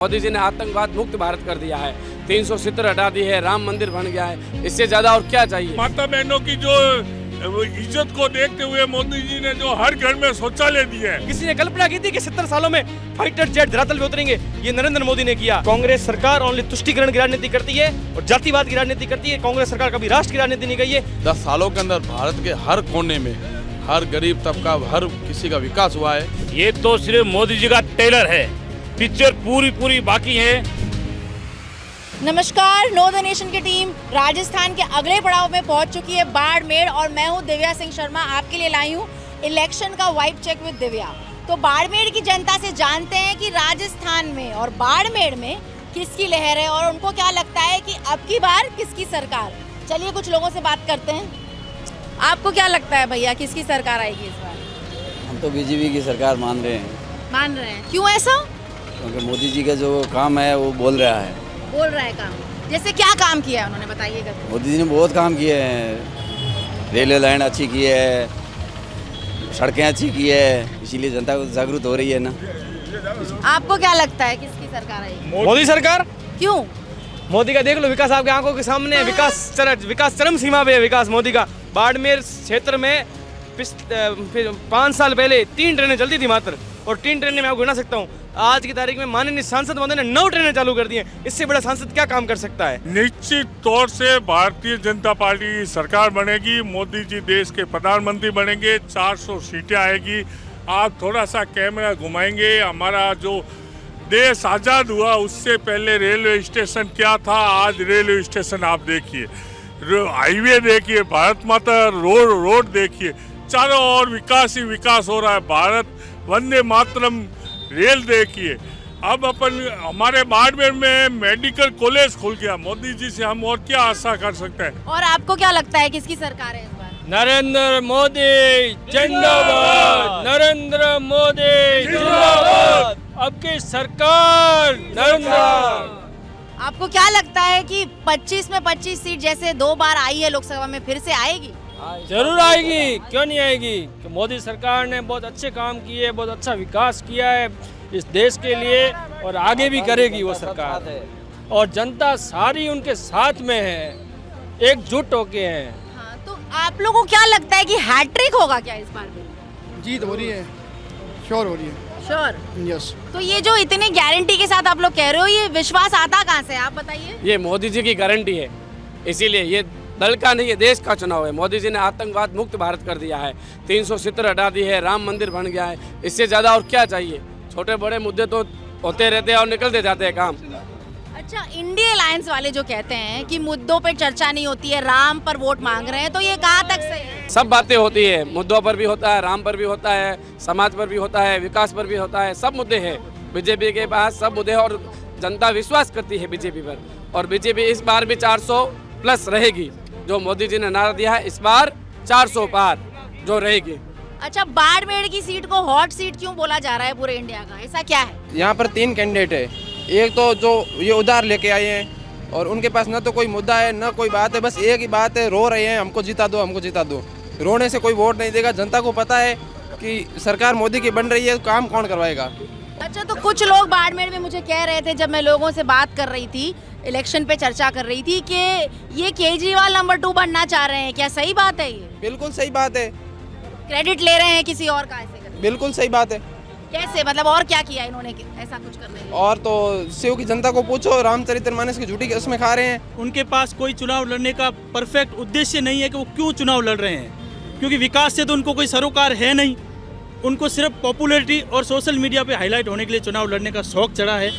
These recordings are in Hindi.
मोदी जी ने आतंकवाद मुक्त भारत कर दिया है, 370 हटा दी है, राम मंदिर बन गया है, इससे ज्यादा और क्या चाहिए। माता बहनों की जो इज्जत को देखते हुए मोदी जी ने जो हर घर में शौचालय दिया है। किसी ने कल्पना की थी कि 70 सालों में फाइटर जेट धरातल पे उतरेंगे, ये नरेंद्र मोदी ने किया। कांग्रेस सरकार ओनली तुष्टिकरण की राजनीति करती है और जातिवाद की राजनीति करती है। कांग्रेस सरकार कभी राष्ट्र की राजनीति नहीं की है। 10 सालों के अंदर भारत के हर कोने में हर गरीब तबका हर किसी का विकास हुआ है। ये तो सिर्फ मोदी जी का टेलर है, पिक्चर पूरी बाकी है। नमस्कार, नो द नेशन की टीम राजस्थान के अगले पड़ाव में पहुंच चुकी है बाड़मेर और मैं हूं दिव्या सिंह शर्मा। आपके लिए लाई हूं इलेक्शन का वाइब चेक विद दिव्या। तो बाड़मेर की जनता से जानते हैं कि राजस्थान में और बाड़मेर में किसकी लहर है और उनको क्या लगता है कि अब की बार किसकी सरकार। चलिए कुछ लोगों से बात करते हैं। आपको क्या लगता है भैया, किसकी सरकार आएगी इस बार? हम तो बीजेपी की सरकार मान रहे हैं। मान रहे हैं, क्यों ऐसा? क्योंकि मोदी जी का जो काम है वो बोल रहा है काम। जैसे क्या काम किया है उन्होंने, बताइएगा। मोदी जी ने बहुत काम किए हैं, रेलवे लाइन अच्छी की है, सड़कें अच्छी की है, इसीलिए जनता को जागरूक हो रही है ना। आपको क्या लगता है किसकी सरकार आएगी? मोदी सरकार। क्यों? मोदी का देख लो, विकास आपके आंखों के सामने है। विकास चरम सीमा पे है। विकास मोदी का बाड़मेर क्षेत्र में 5 साल पहले 3 ट्रेनें चलती थी मात्र, और 3 ट्रेनें मैं आपको गिना सकता हूँ। आज की तारीख में माननीय सांसद महोदय ने 9 ट्रेनें चालू कर दी हैं। इससे बड़ा सांसद क्या काम कर सकता है? निश्चित तौर से भारतीय जनता पार्टी की सरकार बनेगी, मोदी जी देश के प्रधानमंत्री बनेंगे, 400 सीटें आएगी। आप थोड़ा सा कैमरा घुमाएंगे, हमारा जो देश आज़ाद हुआ उससे पहले रेलवे स्टेशन क्या था, आज रेलवे स्टेशन आप देखिए, हाईवे देखिए, भारत माता रोड देखिए, चारों ओर विकास ही विकास हो रहा है। भारत वंदे मातरम रेल देखिए। अब हमारे बाड़मेर में मेडिकल कॉलेज खुल गया। मोदी जी से हम और क्या आशा कर सकते हैं। और आपको क्या लगता है किसकी सरकार है इस बार? नरेंद्र मोदी जिंदाबाद, नरेंद्र मोदी जिंदाबाद, अब की सरकार नरेंद्र। आपको क्या लगता है कि 25 में 25 सीट जैसे 2 बार आई है लोकसभा में, फिर से आएगी? जरूर आएगी, क्यों नहीं आएगी। कि मोदी सरकार ने बहुत अच्छे काम किए, बहुत अच्छा विकास किया है इस देश के लिए, और आगे भी करेगी वो सरकार। और जनता सारी उनके साथ में है, एकजुट होके हैं। हाँ, तो आप लोगों को क्या लगता है कि हैट्रिक होगा क्या इस बार भी? जीत हो रही है, श्योर हो रही है। श्योर? यस। तो ये जो इतनी गारंटी के साथ आप लोग कह रहे हो, ये विश्वास आता कहाँ से, आप बताइए। ये मोदी जी की गारंटी है, इसीलिए ये दल का नहीं, ये देश का चुनाव है। मोदी जी ने आतंकवाद मुक्त भारत कर दिया है, 370 हटा दी है, राम मंदिर बन गया है, इससे ज्यादा और क्या चाहिए। छोटे बड़े मुद्दे तो होते रहते हैं और निकलते जाते हैं काम। अच्छा, इंडिया अलायंस वाले जो कहते हैं कि मुद्दों पे चर्चा नहीं होती है, राम पर वोट मांग रहे हैं, तो ये कहाँ तक सही है? सब बातें होती है, मुद्दों पर भी होता है, राम पर भी होता है, समाज पर भी होता है, विकास पर भी होता है, सब मुद्दे हैं। बीजेपी के पास सब मुद्दे हैं और जनता विश्वास करती है बीजेपी पर, और बीजेपी इस बार भी 400 प्लस रहेगी। जो मोदी जी ने नारा दिया है, इस बार 400 पार जो रहेगी। अच्छा, बाड़मेर की सीट को हॉट सीट क्यों बोला जा रहा है पूरे इंडिया का, ऐसा क्या है? यहाँ पर 3 कैंडिडेट है। एक तो जो ये उधार लेके आए हैं और उनके पास ना तो कोई मुद्दा है ना कोई बात है, बस एक ही बात है, रो रहे हैं हमको जिता दो, हमको जिता दो। रोने से कोई वोट नहीं देगा। जनता को पता है कि सरकार मोदी की बन रही है, काम कौन करवाएगा। अच्छा, तो कुछ लोग बाड़मेर में मुझे कह रहे थे, जब मैं लोगों से बात कर रही थी, इलेक्शन पे चर्चा कर रही थी, कि ये केजरीवाल नंबर 2 बनना चाह रहे हैं। क्या सही बात है ये? बिल्कुल सही बात है। क्रेडिट ले रहे हैं किसी और का ऐसे करके? बिल्कुल सही बात है। कैसे, मतलब और क्या किया इन्होंने ऐसा कुछ करने के लिए? और तो शिव की जनता को पूछो, रामचरितमानस की झूठी उसमें खा रहे हैं। उनके पास कोई चुनाव लड़ने का परफेक्ट उद्देश्य नहीं है कि वो क्यों चुनाव लड़ रहे हैं, क्योंकि विकास से तो उनको कोई सरोकार है नहीं। उनको सिर्फ पॉपुलैरिटी और सोशल मीडिया पे हाईलाइट होने के लिए चुनाव लड़ने का शौक चढ़ा है।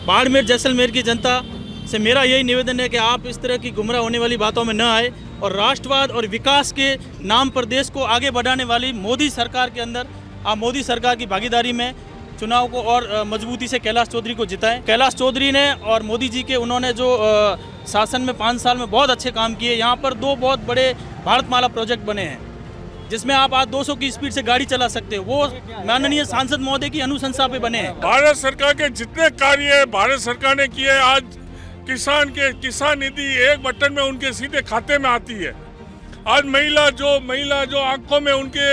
बाड़मेर जैसलमेर की जनता से मेरा यही निवेदन है कि आप इस तरह की गुमराह होने वाली बातों में न आए, और राष्ट्रवाद और विकास के नाम पर देश को आगे बढ़ाने वाली मोदी सरकार के अंदर आप मोदी सरकार की भागीदारी में चुनाव को और मजबूती से कैलाश चौधरी को जिताएं। कैलाश चौधरी ने और मोदी जी के उन्होंने जो शासन में 5 साल में बहुत अच्छे काम किए। यहाँ पर 2 बहुत बड़े भारतमाला प्रोजेक्ट बने हैं, जिसमें आप आज 200 की स्पीड से गाड़ी चला सकते हो। वो माननीय सांसद महोदय की अनुशंसा पे बने हैं। भारत सरकार के जितने कार्य भारत सरकार ने किए, आज किसान निधि एक बटन में उनके सीधे खाते में आती है। आज महिला जो आंखों में उनके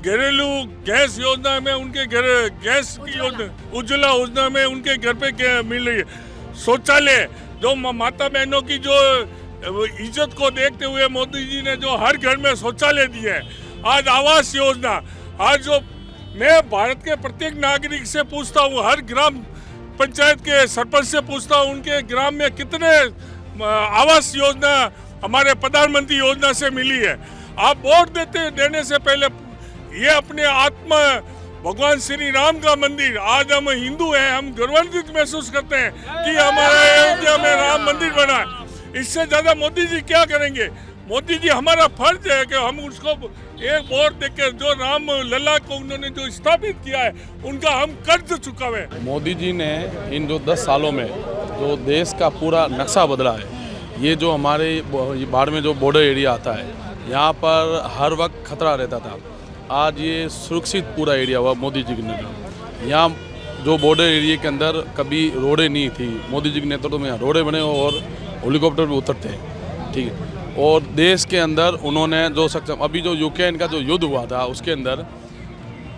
घरेलू गैस योजना में उनके घर गैस की योजना उज्ज्वला योजना में उनके घर पे मिल रही है। शौचालय जो माता बहनों की जो इज्जत को देखते हुए मोदी जी ने जो हर घर में शौचालय दिए है। आज आवास योजना, आज जो मैं भारत के प्रत्येक नागरिक से पूछता हूँ, हर ग्राम पंचायत के सरपंच से पूछता हूँ उनके ग्राम में कितने आवास योजना हमारे प्रधानमंत्री योजना से मिली है। आप वोट देने से पहले ये अपने आत्मा भगवान श्री राम का मंदिर, आज हम हिंदू हैं, हम गौरवान्वित महसूस करते हैं कि हमारे अयोध्या में राम मंदिर बना है। इससे ज्यादा मोदी जी क्या करेंगे? मोदी जी हमारा फर्ज है कि हम उसको एक वोट देकर जो राम लला को उन्होंने जो स्थापित किया है उनका हम कर्ज चुकावे। मोदी जी ने इन जो 10 सालों में जो देश का पूरा नक्शा बदला है, ये जो हमारे बाढ़ में जो बॉर्डर एरिया आता है, यहाँ पर हर वक्त खतरा रहता था। आज ये सुरक्षित पूरा एरिया हुआ मोदी जी के नेतृत्व। यहाँ जो बॉर्डर एरिया के अंदर कभी रोडें नहीं थी, मोदी जी के नेतृत्व में यहाँ रोडें बने और हेलीकॉप्टर भी उतरते हैं, ठीक है। और देश के अंदर उन्होंने जो सक्षम, अभी जो यूक्रेन का जो युद्ध हुआ था उसके अंदर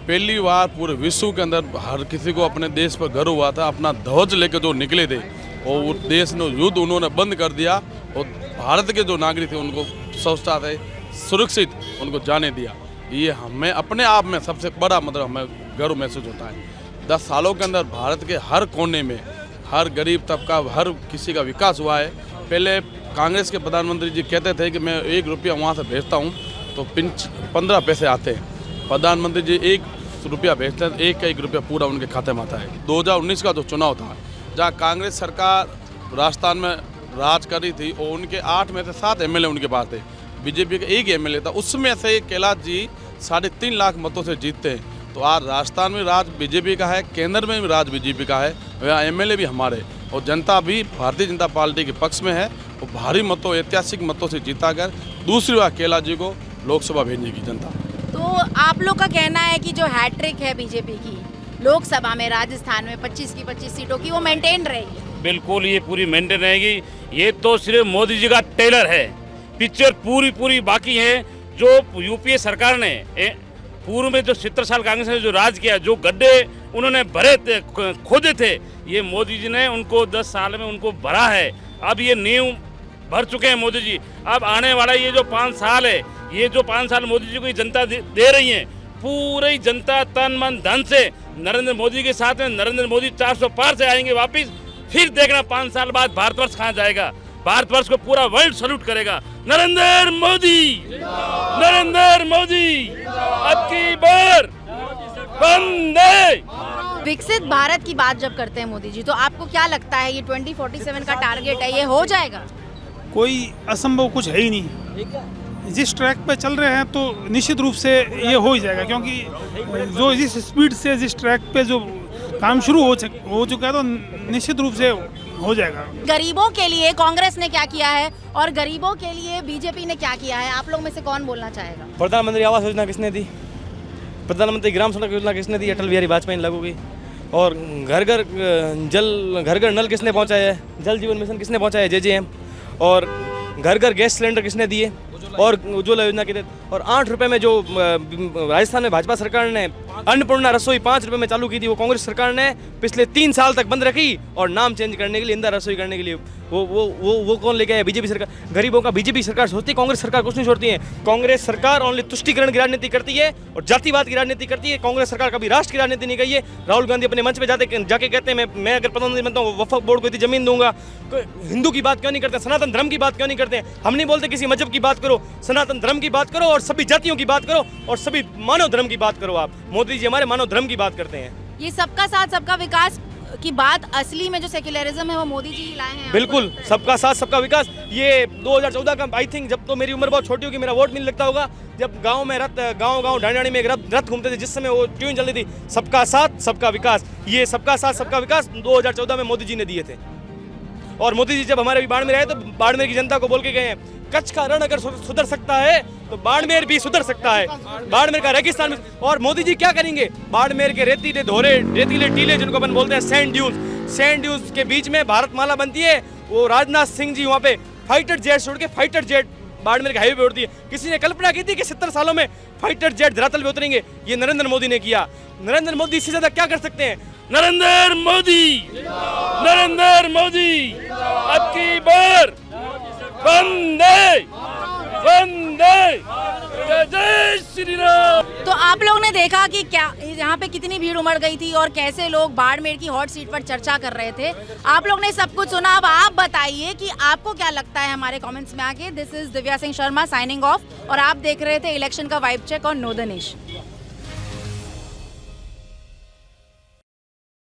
पहली बार पूरे विश्व के अंदर हर किसी को अपने देश पर गर्व हुआ था। अपना ध्वज लेकर जो निकले थे और वो देश ने युद्ध उन्होंने बंद कर दिया और भारत के जो नागरिक थे उनको स्वच्छता से सुरक्षित उनको जाने दिया। ये हमें अपने आप में सबसे बड़ा मतलब हमें गर्व महसूस होता है। 10 सालों के अंदर भारत के हर कोने में हर गरीब तबका, हर किसी का विकास हुआ है। पहले कांग्रेस के प्रधानमंत्री जी कहते थे कि मैं 1 रुपया वहाँ से भेजता हूँ तो 15 पैसे आते हैं। प्रधानमंत्री जी 1 रुपया भेजते हैं, 1 रुपया पूरा उनके खाते में आता है। 2019 का जो चुनाव था, जहाँ कांग्रेस सरकार राजस्थान में राज कर रही थी और उनके 8 में से 7 एमएलए उनके पास थे, बीजेपी का 1 एमएलए था, उसमें से कैलाश जी 3.5 लाख मतों से जीतते हैं। तो आज राजस्थान में राज बीजेपी का है, केंद्र में भी राज बीजेपी का है, यहाँ एमएलए भी हमारे और जनता भी भारतीय जनता पार्टी के पक्ष में है और भारी मतों, ऐतिहासिक मतों से जीताकर दूसरी बार कैलाश जी को लोकसभा भेजने की जनता। तो आप लोग का कहना है कि जो हैट्रिक है बीजेपी की लोकसभा में राजस्थान में 25 की 25 सीटों की, वो मेंटेन रहेगी? बिल्कुल, ये पूरी मेंटेन रहेगी। ये तो सिर्फ मोदी जी का टेलर है, पिक्चर पूरी बाकी है। जो यूपीए सरकार ने पूर्व में जो 70 साल कांग्रेस ने जो राज किया, जो गड्ढे उन्होंने भरे थे, खोदे थे, ये मोदी जी ने उनको 10 साल में उनको भरा है। अब ये नींव भर चुके हैं मोदी जी। अब आने वाला ये जो 5 साल है, ये जो 5 साल मोदी जी को जनता दे रही है, पूरी जनता तन मन धन से नरेंद्र मोदी के साथ में, नरेंद्र मोदी 400 पार से आएंगे वापिस। फिर देखना 5 साल बाद भारतवर्ष कहाँ जाएगा। भारतवर्ष को पूरा वर्ल्ड सैल्यूट करेगा। नरेंद्र मोदी, नरेंद्र मोदी, अब की बार वंदे। विकसित भारत की बात जब करते हैं मोदी जी, तो आपको क्या लगता है ये 2047 का टारगेट है, ये हो जाएगा? कोई असंभव कुछ है ही नहीं। जिस ट्रैक पे चल रहे हैं तो निश्चित रूप से ये हो ही जाएगा, क्योंकि जो जिस स्पीड से जिस ट्रैक पे जो काम शुरू हो चुका है तो निश्चित रूप से हो जाएगा। गरीबों के लिए कांग्रेस ने क्या किया है और गरीबों के लिए बीजेपी ने क्या किया है, आप लोग में से कौन बोलना चाहेगा? प्रधानमंत्री आवास योजना किसने दी? प्रधानमंत्री ग्राम सड़क योजना किसने दी? अटल बिहारी वाजपेयी ने लागू की। और घर घर नल किसने पहुंचाया है? जल जीवन मिशन किसने पहुंचाया है? JJM। और घर गैस सिलेंडर किसने दिए? और उज्ज्वला योजना के तहत। और 8 रुपये में जो राजस्थान में भाजपा सरकार ने अन्नपूर्णा रसोई 5 रुपये में चालू की थी, वो कांग्रेस सरकार ने पिछले 3 साल तक बंद रखी और नाम चेंज करने के लिए, इंदिरा रसोई करने के लिए वो कौन लेके आया? बीजेपी सरकार। गरीबों का बीजेपी सरकार सोचती है, कांग्रेस सरकार कुछ नहीं छोड़ती है। कांग्रेस सरकार ओनली तुष्टीकरण की राजनीति करती है और जातिवाद की राजनीति करती है। कांग्रेस सरकार कभी राष्ट्र की राजनीति नहीं गई है। राहुल गांधी अपने मंच पे जाके कहते हैं मैं अगर प्रधानमंत्री बनता हूँ वक्फ बोर्ड को इतनी जमीन दूंगा। हिंदू की बात क्यों नहीं करते? सनातन धर्म की बात क्यों नहीं करते? हम नहीं बोलते किसी मजहब की बात करो, सनातन धर्म की बात करो और सभी जातियों की बात करो और सभी मानव धर्म की बात करो। आप मोदी जी हमारे मानव धर्म की बात करते हैं। ये सबका साथ सबका विकास की बात असली में जो सेक्युलरिज्म है वो मोदी जी ही लाए हैं। बिल्कुल, सबका साथ सबका विकास। ये 2014 का आई थिंक, जब तो मेरी उम्र बहुत छोटी होगी, मेरा वोट नहीं लगता होगा, जब गांव में गांव ढांढानी में एक रथ घूमते थे, जिस समय वो ट्यून चल रही थी, सबका साथ सबका विकास। ये सबका साथ सबका विकास 2014 में मोदी जी ने दिए थे। और मोदी जी जब हमारे भी बाड़मेर आए तो बाड़मेर की जनता को बोल के गए हैं, कच्छ का रण अगर सुधर सकता है तो बाड़मेर भी सुधर सकता है। बाड़मेर का रेगिस्तान में। और मोदी जी क्या करेंगे? बाड़मेर के रेतीले टीले जिनको अपन बोलते हैं सैंड ड्यून्स के बीच में भारतमाला बनती है। वो राजनाथ सिंह जी वहाँ पे फाइटर जेट छोड़ के फाइटर जेट बाड़मेर के हाईवे पे उड़ती है। किसी ने कल्पना की थी कि 70 सालों में फाइटर जेट धरातल पे उतरेंगे? ये नरेंद्र मोदी ने किया। नरेंद्र मोदी इससे ज्यादा क्या कर सकते हैं? नरेंद्र मोदी अब की बार वंदे वंदे जय श्री राम। तो आप लोग ने देखा कि क्या यहाँ पे कितनी भीड़ उमड़ गई थी और कैसे लोग बाड़मेर की हॉट सीट पर चर्चा कर रहे थे। आप लोग ने सब कुछ सुना। अब आप बताइए कि आपको क्या लगता है हमारे कमेंट्स में आके। This is Divya Singh Sharma signing off और आप देख रहे थे इलेक्शन का वाइब चेक और नो द नेशन।